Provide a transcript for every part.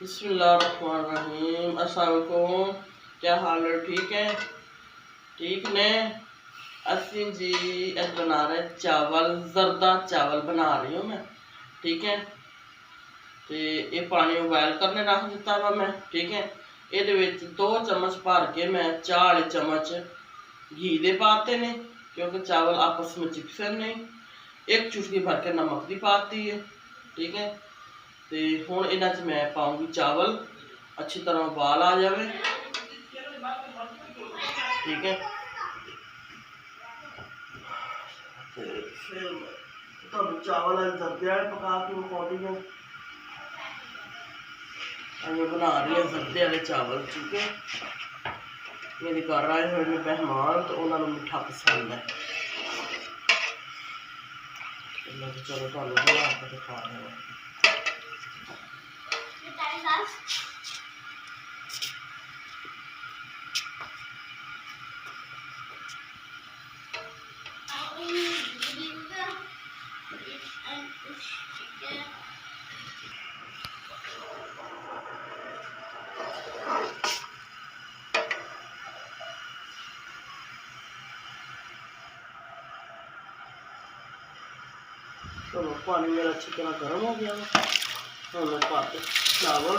बिस्मिल्लाहिर्रहमानिर्रहीम। अस्सलाम वालेकुम। क्या हाल है? ठीक है, ठीक ने। असी जी अज बना रहे चावल, जरदा चावल बना रही हूँ मैं। ठीक है, तो ये पानी उबाल करने रख दिता वा मैं। ठीक है, ये 2 चम्मच भर के मैं 4 चम्मच घी दे पाते ने, क्योंकि चावल आपस में चिपसन नहीं। 1 चुटकी भर के नमक की पाती है। ठीक है, तो हुण इन्हां च मैं पाऊँगी चावल, अच्छी तरह उबाल आ जाए। ठीक है, फिर तुहानू चावल जरदे वाले पका के विखाउंदी है। मैं बना रही हूँ जरदे वाले चावल। ठीक है, मेरे घर आए हुए मेहमान, तो उन्होंने मिठा पसंद है। चलो तुहानू बना के दिखा रहे हैं। चलो पानी मेरा अच्छी तरह गर्म हो गया। हम मैं पाते चावल,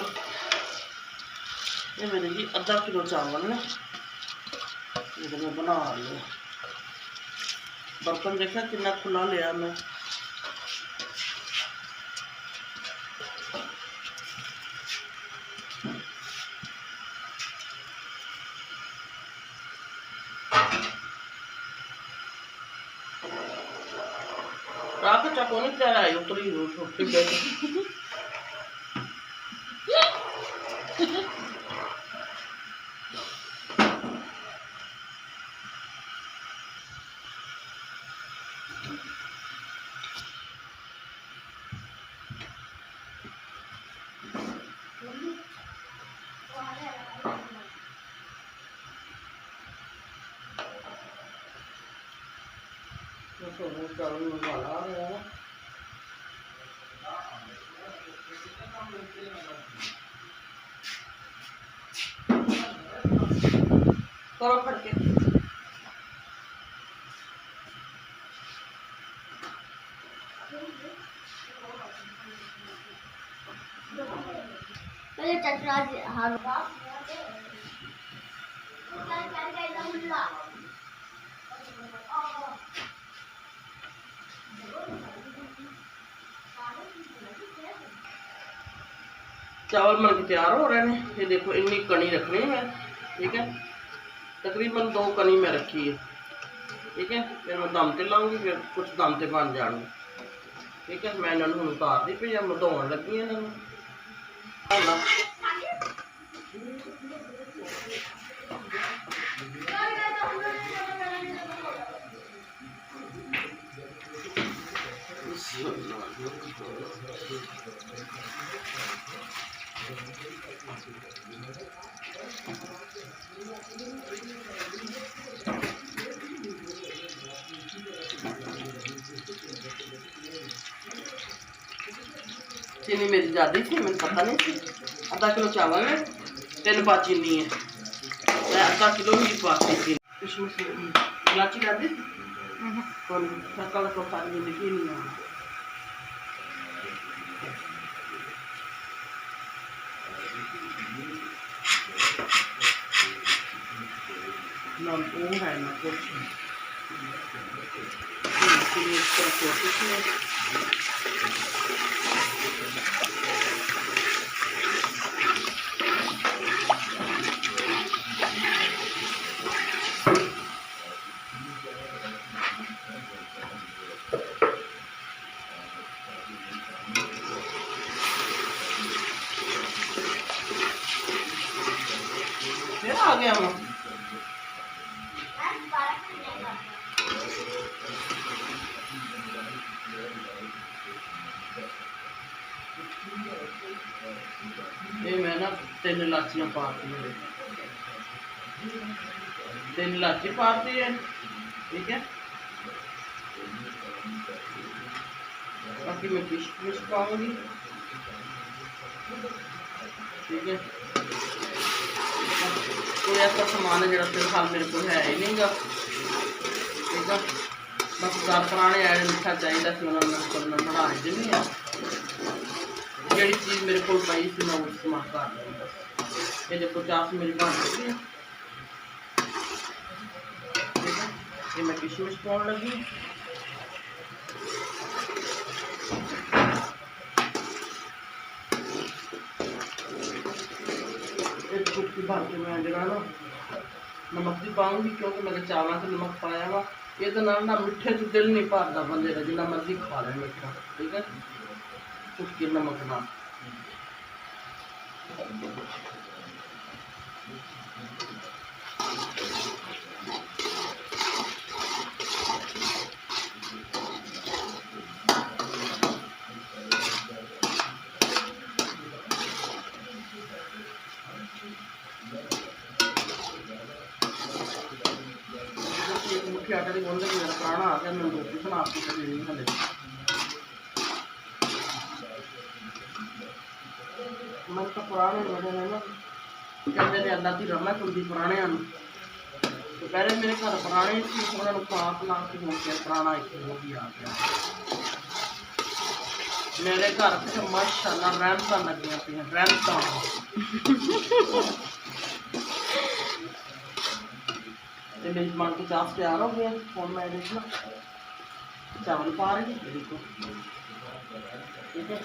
ये मेरे जी आधा किलो चावल ने, ये मैं बना रही हूँ। बर्तन देखा कितना खुला लिया मैं। रात चाको नहीं तैयार आई उतरी रोटी चावल में उबाला आ गया है। करो फटके। पहले चचरा हार चावल मन के तैयार हो रहे हैं। ये देखो इतनी कनी रखनी है मैं। ठीक है, तकरीबन 2 कनी में रखी है। ठीक है, फिर मैं दम ते लाऊंगी, फिर कुछ दम ते बन जाएंगे। ठीक है, मैं इन्होंने हूँ उतार दी पी, मैं धोन लगी इन्होंने। चीनी मेरी ज़्यादा थी, मैंने पता नहीं थी। आधा किलो चावल है, 3 पा चीनी है। मैं आधा किलो ही पाती थी। इलायची डाल दी कल तो सारी जिंदगी नहीं है। ना वो है ना कुछ फिर आ गया हूँ। ये मैं ना 3 इलाचियाँ पाती हूँ, 3 इलाची पाती है। ठीक है, बाकी मैं किशमिश पाऊंगी। ठीक है। कोई ऐसा समान है जो फिलहाल मेरे को है ही नहीं गा, ठीक है। बस घर पुराने आए मिठा चाहिए कि उन्होंने बना देनी है, जी चीज़ मेरे को पई थी मैं वो इस्तेमाल कर रही हूँ। बस ये देखो चास मेरी बन चुकी है, ठीक है। ये मैं किशमिश पाउन लगी, एक कुप्पी भर के मैं जगह ना नमक भी पाऊँगी, क्योंकि मैंने चावल से नमक पाया वा। ये तो ना मिठे से दिल नहीं भरता बंदे का, जितना मर्जी खा लें मिठा, ठीक है। उसके नमक ना मुठ्ठी आटा की बोलते मेरा पुराना आ गया, मैं रोटी बना के देनी हले। मैं तो पुराने बड़े ने ना कहते थे अल्लाह की रहमत होंगी पुराने ਨੂੰ। तो पहले मेरे घर पुराने सी, उन्होंने खा पिला के हो गया पुराना, एक वो भी आ गया मेरे घर से। माशाल्लाह रहमतां लगियां पियां, रहमतां। तो मेरी मन की चास तैयार हो गया। फोन मैं देखना चावल पा रही हूँ, देखो, ठीक है।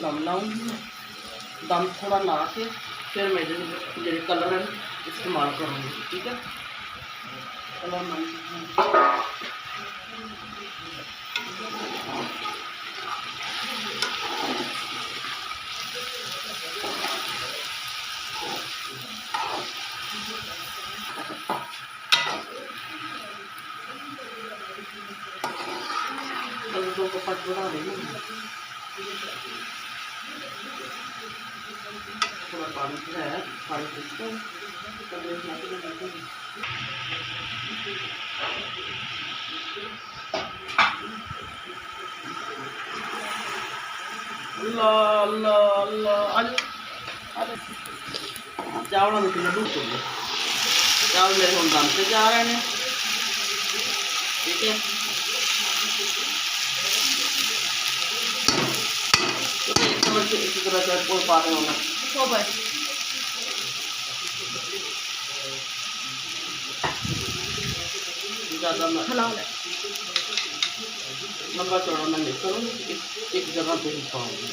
दम लाऊंगी मैं, दम थोड़ा ला के फिर मैं जो कलर है इस्तेमाल करूँगी, ठीक है। कलर दो पट बना देंगे, थोड़ा पानी है, पानी पीसते हैं। अल्लाह अल्लाह अल्लाह, अरे चावलों में लड्डू हो गए, चावल मेरे हम दम से जा रहे हैं, ठीक है। तो एक चम्मच इसी तरह से कोई पा रहे होना हो भाई, ज़्यादा लंबा चौड़ा मैं नहीं करूँगी, एक जगह पे ही पाऊँगी।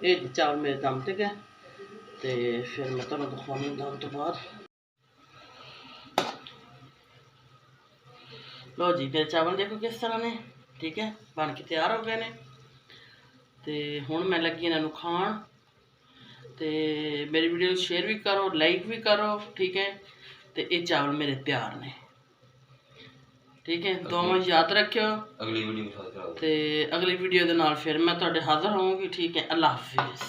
ये चावल मेरे दम ते गए, तो फिर मैं तुम्हें दिखाऊंगी दम तो बाद। लो जी मेरे चावल देखो किस तरह ने, ठीक है, बन के तैयार हो गए ने। तो हुण मैं लगी इन्हों खाण, तो मेरी वीडियो शेयर भी करो, लाइक भी करो, ठीक है। तो ये चावल मेरे प्यार ने, ठीक है। दोनों याद रखियो, अगली वीडियो के नाल फिर मैं तुहाडे हाज़र होऊंगी, ठीक है। अल्लाह हाफिज़।